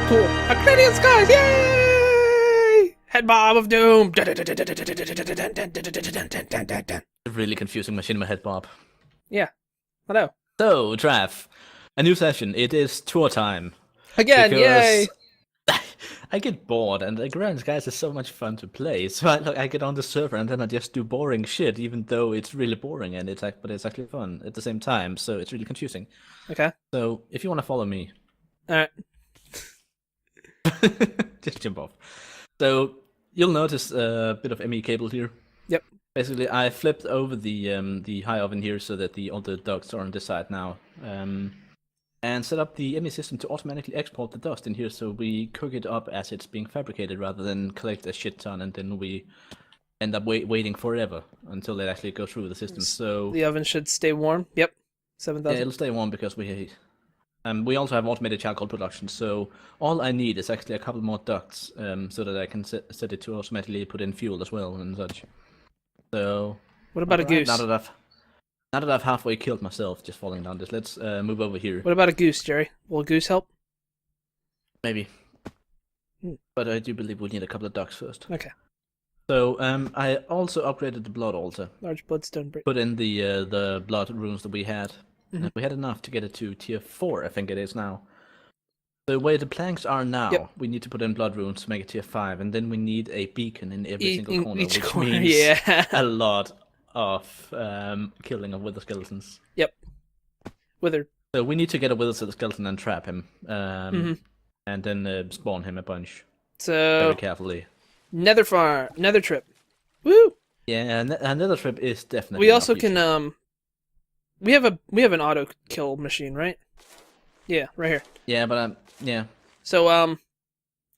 cool. Agrarian Skies, yay! Head bomb of doom. A really confusing machine in my head, Bob. Yeah. Hello. So, Traff, a new session. It is tour time. Again, yay! I get bored, and Agrarian Skies is so much fun to play. So I get on the server, and then I just do boring shit, even though it's really boring, and but it's actually fun at the same time. So it's really confusing. Okay. So if you want to follow me, Alright. just jump off. So you'll notice a bit of ME cable here. Yep. Basically, I flipped over the high oven here so that all the ducts are on this side now. And set up the ME system to automatically export the dust in here, so we cook it up as it's being fabricated rather than collect a shit ton and then we end up waiting forever until it actually goes through the system. So the oven should stay warm. Yep. 7,000. yeah, it'll stay warm because we also have automated charcoal production. So all I need is actually a couple more ducts, so that I can set it to automatically put in fuel as well and such. So What about a goose? Now that I've halfway killed myself just falling down this, let's move over here. What about a goose, Jerry? Will a goose help? Maybe. But I do believe we'll need a couple of ducks first. Okay. So I also upgraded the blood altar. Large bloodstone brick. Put in the blood runes that we had. And we had enough to get it to tier 4, I think it is now. The way the planks are now, we need to put in blood runes to make it tier 5, and then we need a beacon in every single corner, which means a lot of killing of wither skeletons. Yep. Wither. So we need to get a wither skeleton and trap him, and then spawn him a bunch. So very carefully. Nether farm, Nether trip. Woo! Yeah, another trip is definitely. We also can we have an auto kill machine, right? Yeah, right here. Yeah, but yeah. So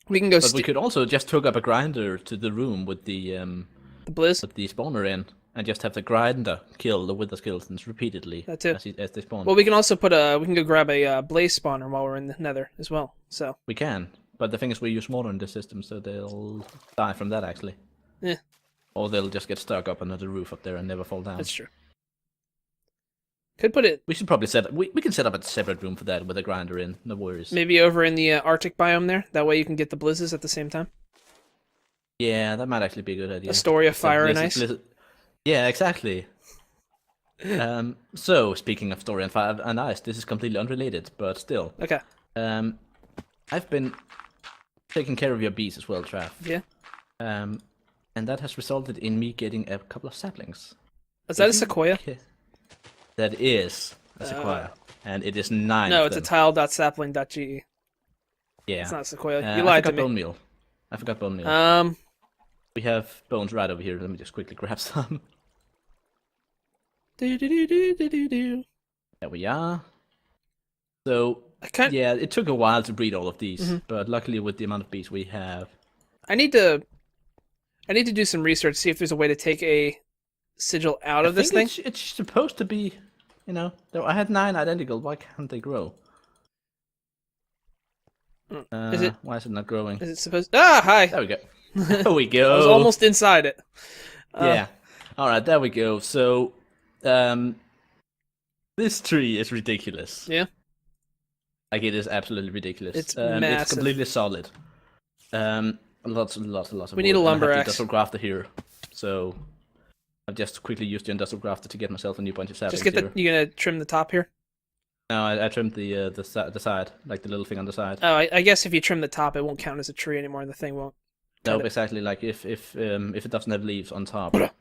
we can go. But we could also just hook up a grinder to the room with the blizz, with the spawner in, and just have the grinder kill the wither skeletons repeatedly. That's it. As they spawn. Well, we can also put we can go grab a blaze spawner while we're in the Nether as well. So we can, but the thing is, we use water in this system, so they'll die from that actually. Yeah. Or they'll just get stuck up under the roof up there and never fall down. That's true. Could put it. We should probably we can set up a separate room for that with a grinder in. No worries. Maybe over in the Arctic biome there. That way you can get the blizzes at the same time. Yeah, that might actually be a good idea. Astoria fire and ice. Yeah, exactly. So speaking of Astoria and fire and ice, this is completely unrelated, but still. Okay. I've been taking care of your bees as well, Traff. Yeah. And that has resulted in me getting a couple of saplings. Is that a sequoia? That is a sequoia, and it is 9. No, it's a tile.sapling.ge. Yeah. It's not sequoia. You lied to me. Bone meal. I forgot bone meal. We have bones right over here. Let me just quickly grab some. There we are. So, yeah, it took a while to breed all of these, but luckily with the amount of bees we have... I need to do some research, see if there's a way to take a sigil out of this thing. It's supposed to be, you know... I had 9 identical, why can't they grow? Is it? Why is it not growing? Is it supposed... Ah, hi! There we go. There we go. I was almost inside it. Yeah. Alright, there we go. So, this tree is ridiculous. Yeah? Like, it is absolutely ridiculous. It's massive. It's completely solid. Lots of We need a lumber axe. Industrial grafter here. So, I've just quickly used the industrial grafter to get myself a new bunch of saplings. Just get you gonna trim the top here? No, I trimmed the side, like the little thing on the side. Oh, I guess if you trim the top, it won't count as a tree anymore, and the thing won't. No, exactly. Like if it doesn't have leaves on top, it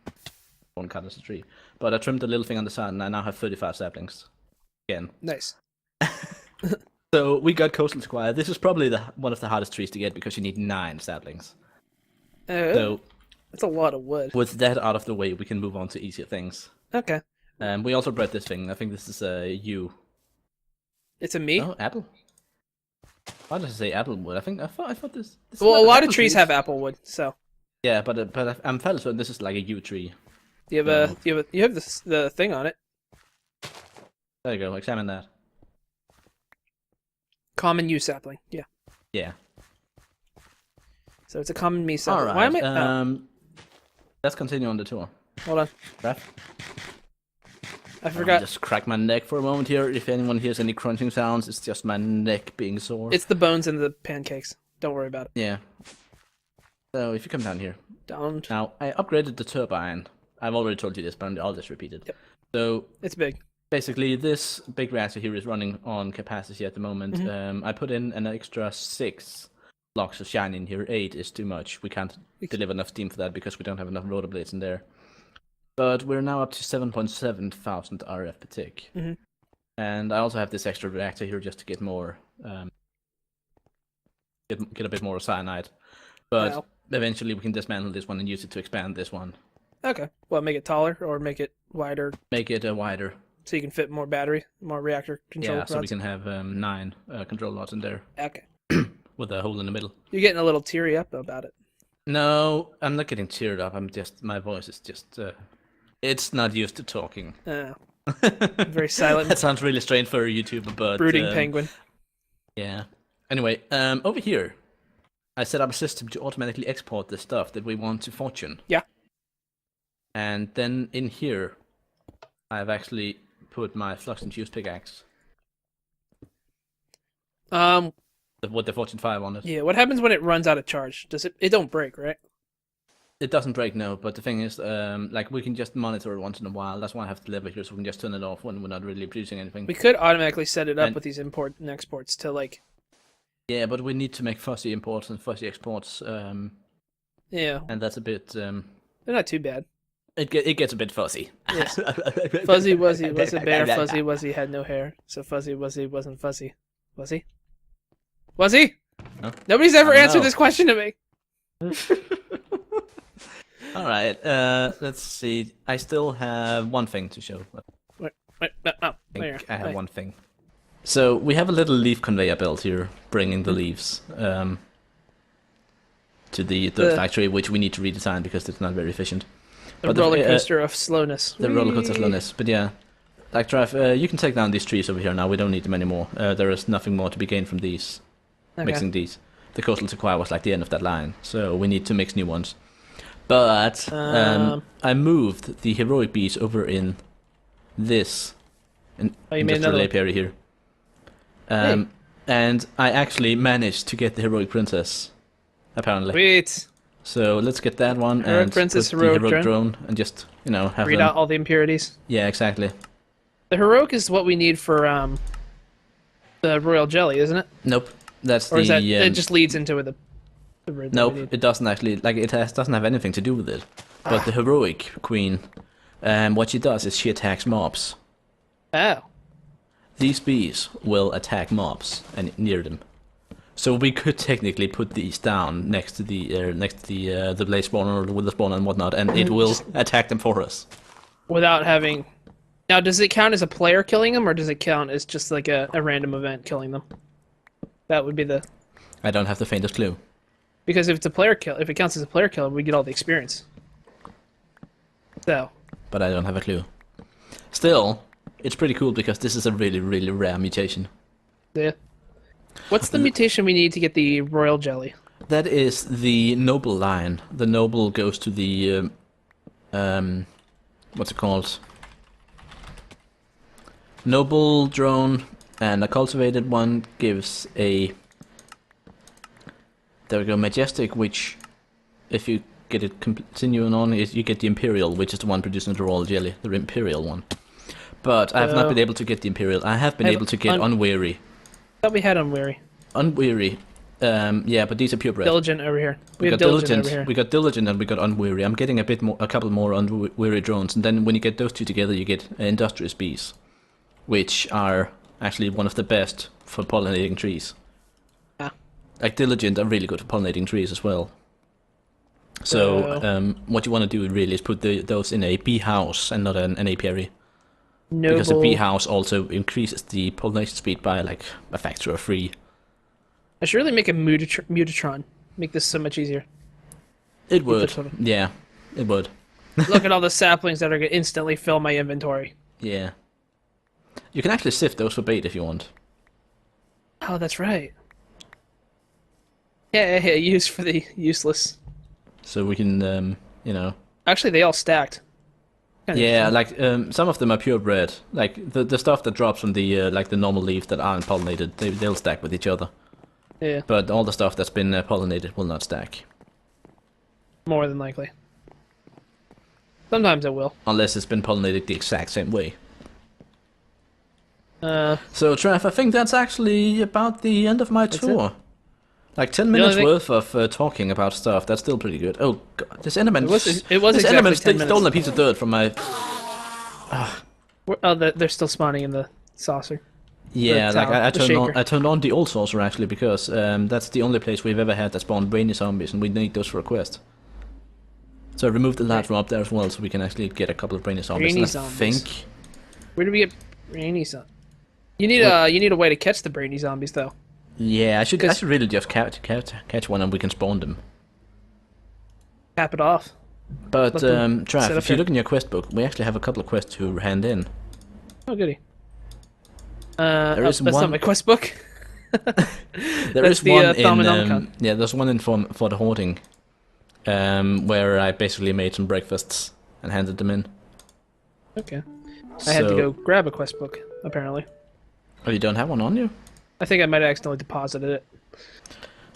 won't count as a tree. But I trimmed the little thing on the side, and I now have 35 saplings. Again. Nice. So we got Coastal Squire. This is probably one of the hardest trees to get because you need 9 saplings. So that's a lot of wood. With that out of the way, we can move on to easier things. Okay. We also bred this thing. I think this is a yew. It's a me? Oh, apple. Why does it say applewood? I thought this well, a lot of trees have applewood, so. Yeah, but I'm fairly certain this is like a yew tree. You have the thing on it. There you go. Examine that. Common yew sapling. Yeah. Yeah. So it's a common me sapling. All right. Why am I? Let's continue on the tour. Hold on. Traff? I forgot. Just crack my neck for a moment here. If anyone hears any crunching sounds, it's just my neck being sore. It's the bones and the pancakes. Don't worry about it. Yeah. So if you come down here. Down. Now, I upgraded the turbine. I've already told you this, but I'll just repeat it. Yep. So It's big. basically, this big reactor here is running on capacity at the moment. Mm-hmm. I put in an extra 6 blocks of shine in here. 8 is too much. We can't deliver enough steam for that because we don't have enough rotor blades in there. But we're now up to 7,700 RF per tick. Mm-hmm. And I also have this extra reactor here just to get more, get a bit more cyanide. But Wow. eventually we can dismantle this one and use it to expand this one. Okay. Well, make it taller or make it wider. Make it wider. So you can fit more battery, more reactor control Yeah, rods. so we can have 9 control rods in there. Okay. With a hole in the middle. You're getting a little teary up about it. No, I'm not getting teared up. My voice is just, it's not used to talking. Very silent. That sounds really strange for a YouTuber, but... Brooding penguin. Yeah. Anyway, over here, I set up a system to automatically export the stuff that we want to Fortune. Yeah. And then in here, I've actually put my flux-infused pickaxe. With the Fortune 5 on it. Yeah, what happens when it runs out of charge? Does it don't break, right? It doesn't break, no, but the thing is, like, we can just monitor it once in a while. That's why I have the lever here, so we can just turn it off when we're not really producing anything. We could automatically set it up with these import and exports to, like... Yeah, but we need to make fuzzy imports and fuzzy exports. Yeah. And that's a bit... They're not too bad. It gets a bit fuzzy. Yes. Fuzzy Wuzzy was a bear, Fuzzy Wuzzy had no hair, so Fuzzy Wuzzy wasn't fuzzy. Was he? Was he? Huh? Nobody's ever answered this question to me. Alright, let's see. I still have one thing to show. Wait, no. I think I have one thing. So, we have a little leaf conveyor belt here, bringing the leaves to the factory, which we need to redesign because it's not very efficient. The roller coaster of slowness. The roller coaster of slowness, but yeah. Like, Traff, you can take down these trees over here now, we don't need them anymore. There is nothing more to be gained from these, mixing these. The coastal sequoia was like the end of that line, so we need to mix new ones. But I moved the heroic bees over in this industrial apiary here. And I actually managed to get the heroic princess, apparently. Sweet. So let's get that one Heroic and princess, put the heroic heroic drone and just, you know, have read out all the impurities. Yeah, exactly. The heroic is what we need for the royal jelly, isn't it? Nope, that's or the. Is that it just leads into the root? Nope, it doesn't actually. Like doesn't have anything to do with it. But the heroic queen, what she does is she attacks mobs. Oh. These bees will attack mobs and near them. So we could technically put these down next to the blaze spawner or the wither spawner and whatnot, and it will attack them for us. Without having. Now, does it count as a player killing them, or does it count as just like a random event killing them? That would be the. I don't have the faintest clue. Because if it's a player kill, if it counts as a player kill, we get all the experience. So. But I don't have a clue. Still, it's pretty cool because this is a really, really rare mutation. Yeah. What's the mutation we need to get the royal jelly? That is the noble line. The noble goes to the what's it called? Noble drone, and a cultivated one gives a. There we go, majestic, which, if you get it continuing on, you get the imperial, which is the one producing the royal jelly, the imperial one. But I have not been able to get the imperial. I have been able to get unweary. I thought we had unweary. Unweary. Yeah, but these are purebred. Diligent over here. We got diligent over here. We got diligent and we got unweary. I'm getting a couple more unweary drones, and then when you get those two together, you get industrious bees, which are actually one of the best for pollinating trees. Ah. Like diligent are really good for pollinating trees as well. So what you want to do really is put those in a bee house and not an apiary. Noble. Because a bee house also increases the pollination speed by like a factor of 3. I should really make a mutatron. Make this so much easier. It would. Yeah, it would. Look at all the saplings that are going to instantly fill my inventory. Yeah. You can actually sift those for bait if you want. Oh, that's right. Yeah, use for the useless. So we can, you know. Actually, they all stacked. Yeah, like some of them are purebred. Like the stuff that drops from the like the normal leaves that aren't pollinated, they'll stack with each other. Yeah, But all the stuff that's been pollinated will not stack. more than likely. Sometimes it will. Unless it's been pollinated the exact same way. Uh, So, Traff, I think that's actually about the end of my tour. Like 10 The minutes only worth of talking about stuff. That's still pretty good. Oh, God, this Enderman. it was this exactly Enderman 10 minutes. stole a piece of dirt from my. Oh, they're still spawning in the saucer. Yeah, The like tower, I the turned on shaker. I turned on the old saucer actually because that's the only place we've ever had that spawned brainy zombies, and we need those for a quest. So I removed the light from up there as well, so we can actually get a couple of brainy zombies. Brainy And I zombies. think Where do we get brainy zombies? You need a way to catch the brainy zombies though. I should really just catch one and we can spawn them. Tap it off. But Let them Traff, set up if you here. look in your quest book, we actually have a couple of quests to hand in. Oh goody. Is that's one- not my quest book. There That's is the, one in Thaumanomicon. yeah, there's one in for the hoarding, where I basically made some breakfasts and handed them in. Okay. I had to go grab a quest book, apparently. Oh, you don't have one on you? I think I might have accidentally deposited it.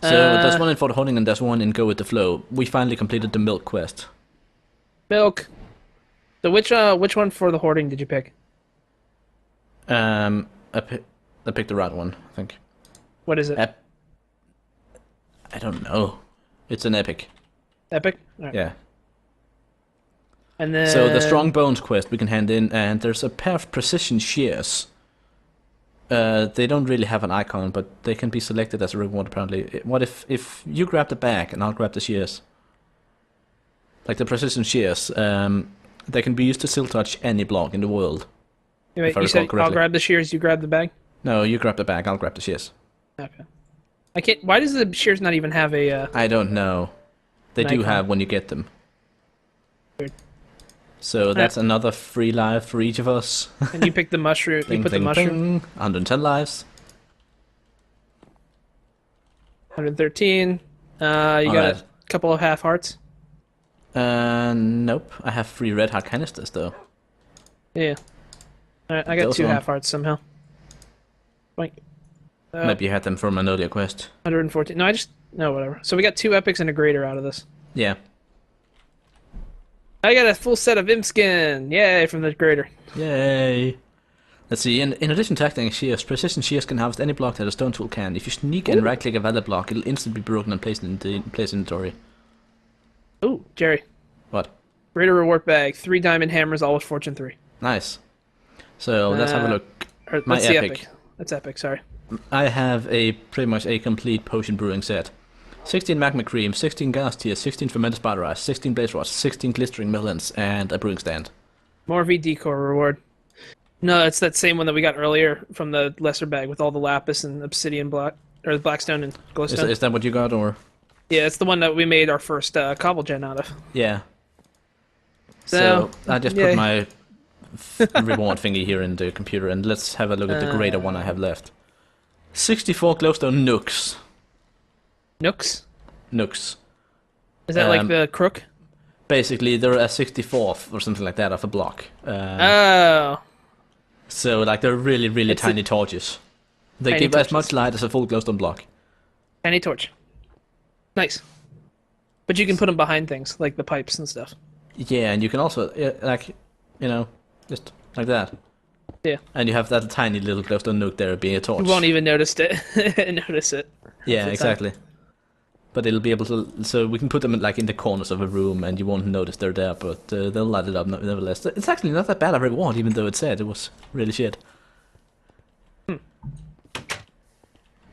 So there's one in for the hoarding and there's one in Go with the Flow. We finally completed the milk quest. Milk. So which one for the hoarding did you pick? I picked the right one, I think. What is it? I don't know. It's an epic. Epic? All right. Yeah. And then So the Strong Bones quest we can hand in, and there's a pair of precision shears. They don't really have an icon, but they can be selected as a reward apparently. What if you grab the bag and I'll grab the shears? Like the precision shears, they can be used to still touch any block in the world. Wait, if I you said recall correctly. I'll grab the shears, you grab the bag? No, you grab the bag, I'll grab the shears. Okay. I can't. Why does the shears not even have a? I don't know. They An do icon. have when you get them. Weird. So that's another free life for each of us. And you pick the mushroom. You Ding, put the ding, mushroom. ding. 110 lives. 113. You got Alright. a couple of half hearts. Nope. I have 3 red heart canisters though. Yeah. Alright, I got Those 2 on. half hearts somehow. Boink. Maybe you had them from an earlier quest. 114. No, whatever. So we got 2 epics and a greater out of this. Yeah. I got a full set of imp skin. Yay, from the greater. Yay. Let's see, in addition to acting as shears, precision shears can harvest any block that a stone tool can. If you sneak and right click a valid block, it'll instantly be broken and placed in the inventory. Ooh, Jerry. What? Greater reward bag. 3 diamond hammers, all with fortune 3. Nice. So let's have a look. Or, My that's the epic. That's epic, sorry. I have pretty much a complete potion brewing set. 16 magma cream, 16 gas tears, 16 fermented spider ice, 16 blaze rods, 16 glistering melons, and a brewing stand. More V decor reward. No, it's that same one that we got earlier from the lesser bag with all the lapis and obsidian block, or the blackstone and glowstone. Is that what you got, or? Yeah, it's the one that we made our first cobble gen out of. Yeah. So, I just yay. put my reward thingy here in the computer, and let's have a look at the greater one I have left. 64 glowstone nooks. Nooks? Nooks. Is that like the crook? Basically, they're a 64th or something like that of a block. Oh. So, like, they're really, really It's tiny torches. They tiny give as torches. much light as a full glowstone block. Tiny torch. Nice. But you can put them behind things, like the pipes and stuff. Yeah, and you can also, like, you know, just like that. Yeah. And you have that tiny little glowstone nook there being a torch. You won't even notice it. Notice it. Yeah, the exactly. But it'll be able to, so we can put them in, like in the corners of a room, and you won't notice they're there. But they'll light it up nevertheless. It's actually not that bad a reward, even though it said it was really shit.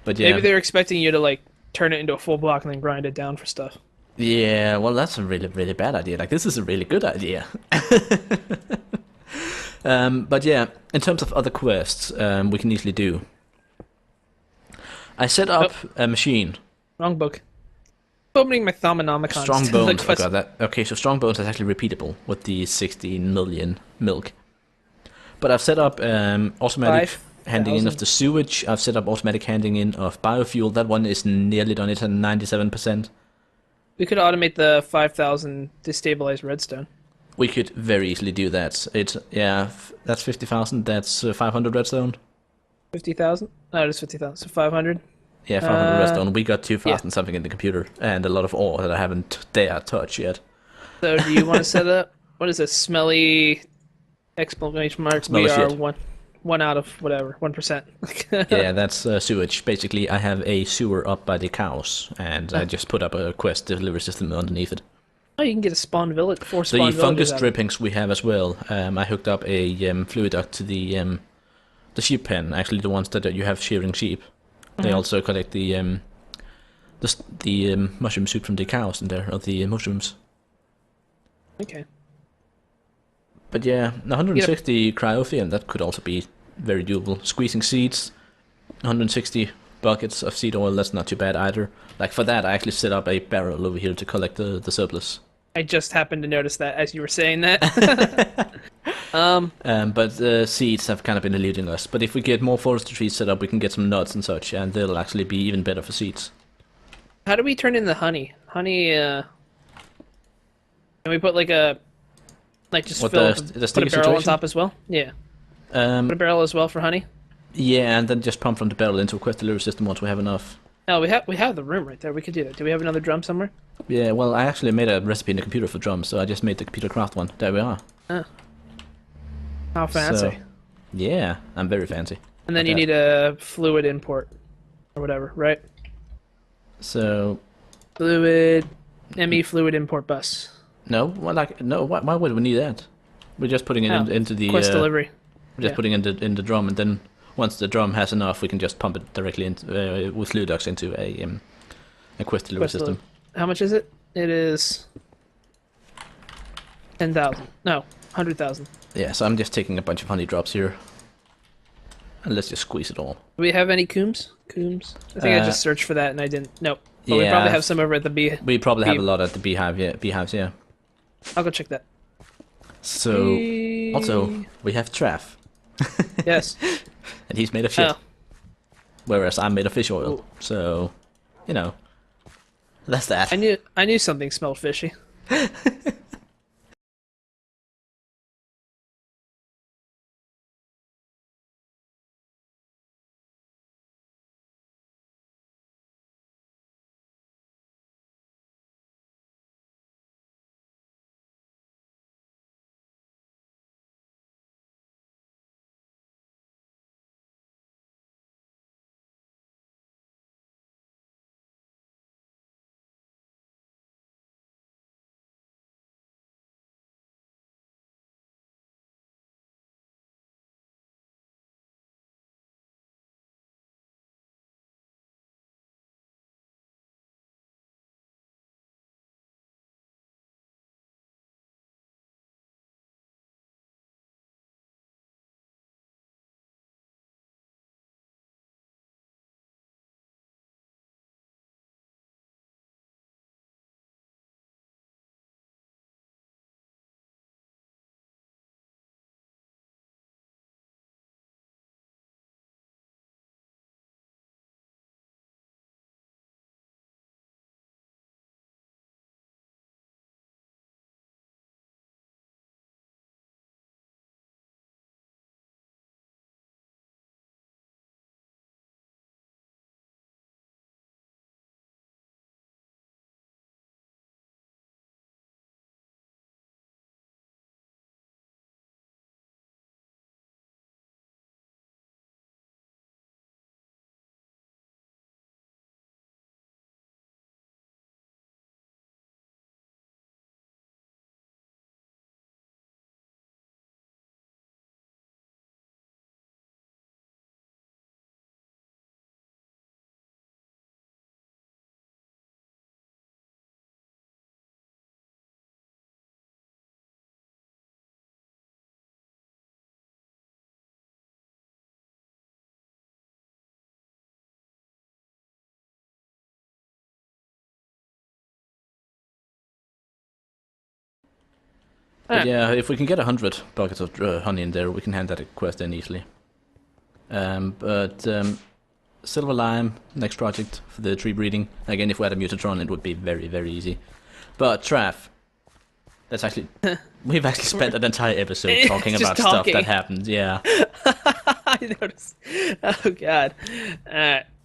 But yeah, Maybe they're expecting you to like turn it into a full block and then grind it down for stuff. yeah. Well, that's a really, really bad idea. Like this is a really good idea. But yeah, in terms of other quests, we can easily do. I set up a machine. Wrong book. Opening my Thaumanomicon. Strong bones. Oh god, that. Okay, so strong bones is actually repeatable with the 16 million milk. But I've set up automatic handing in of the sewage. I've set up automatic handing in of biofuel. That one is nearly done. It's at 97%. We could automate the 5,000 destabilized redstone. We could very easily do that. It's yeah, that's 50,000. That's 500 redstone. 50,000? No, it is 50,000. So 500. Yeah, 500 redstone. We got Yeah. 2,000 something in the computer, and a lot of ore that I haven't dare touch yet. So do you want to set up? What is this? Smelly exclamation mark. Smell We of are shit. one out of whatever 1%. Yeah, that's sewage. Basically, I have a sewer up by the cows, and I just put up a quest delivery system underneath it. Oh, you can get a spawn village, 4 The spawn fungus villages out of it. drippings we have as well. I hooked up a fluid duct to the sheep pen. Actually, the ones that you have shearing sheep. They also collect the mushroom soup from the cows in there, or the mushrooms. Okay. But yeah, 160 cryotheum, that could also be very doable. Squeezing seeds, 160 buckets of seed oil, that's not too bad either. Like for that, I actually set up a barrel over here to collect the surplus. I just happened to notice that as you were saying that. But seeds have kind of been eluding us. But if we get more forestry trees set up, we can get some nuts and such, and they'll actually be even better for seeds. How do we turn in the honey? Honey, can we put like a, like just What, fill, the put a sticky barrel on situation? top as well? Yeah. Put a barrel as well for honey? Yeah, and then just pump from the barrel into a quest delivery system once we have enough. Oh, we have the room right there. We could do that. Do we have another drum somewhere? Yeah, well, I actually made a recipe in the computer for drums, so I just made the computer craft one. There we are. Oh. How fancy. So, yeah, I'm very fancy. And then like you that. need a fluid import or whatever, right? So, Fluid, ME fluid import bus. no, well, like, no, why would we need that? We're just putting it Oh, into the quest delivery. we're just yeah. putting it in the drum, and then once the drum has enough, we can just pump it directly into with fluid ducts into a quest delivery Quest system. How much is it? It is 10,000. No, 100,000. Yeah, so I'm just taking a bunch of honey drops here, and let's just squeeze it all. Do we have any coombs? Coombs? I think I just searched for that and I didn't. Nope. But we yeah, probably have some over at the bee. We probably have a lot at the beehive, yeah, beehives, yeah. I'll go check that. So, also, we have Traff, Yes. and he's made of shit, Oh. whereas I'm made of fish oil. Ooh. So, you know, that's that. I knew something smelled fishy. But Ah, yeah, if we can get 100 buckets of honey in there, we can hand that quest in easily. But silver lime, next project for the tree breeding. Again, if we had a mutatron, it would be very, very easy. But Traff, That's actually we've actually spent an entire episode talking Just about stuff talking. that happened. Yeah. I noticed. Oh god.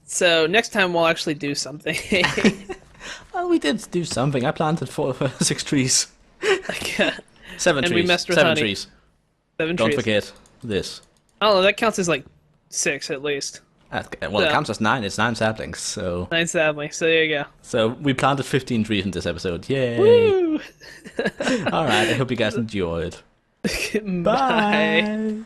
So next time we'll actually do something. Well, we did do something. I planted 6 trees. Like, 7 and trees. we messed with 7 honey. trees. 7 Don't trees. forget this. Oh, that counts as like 6 at least. Well, it counts as 9. It's 9 saplings. So 9 sadly. So there you go. so we planted 15 trees in this episode. Yay! Woo! All right. I hope you guys enjoyed. Bye. Bye.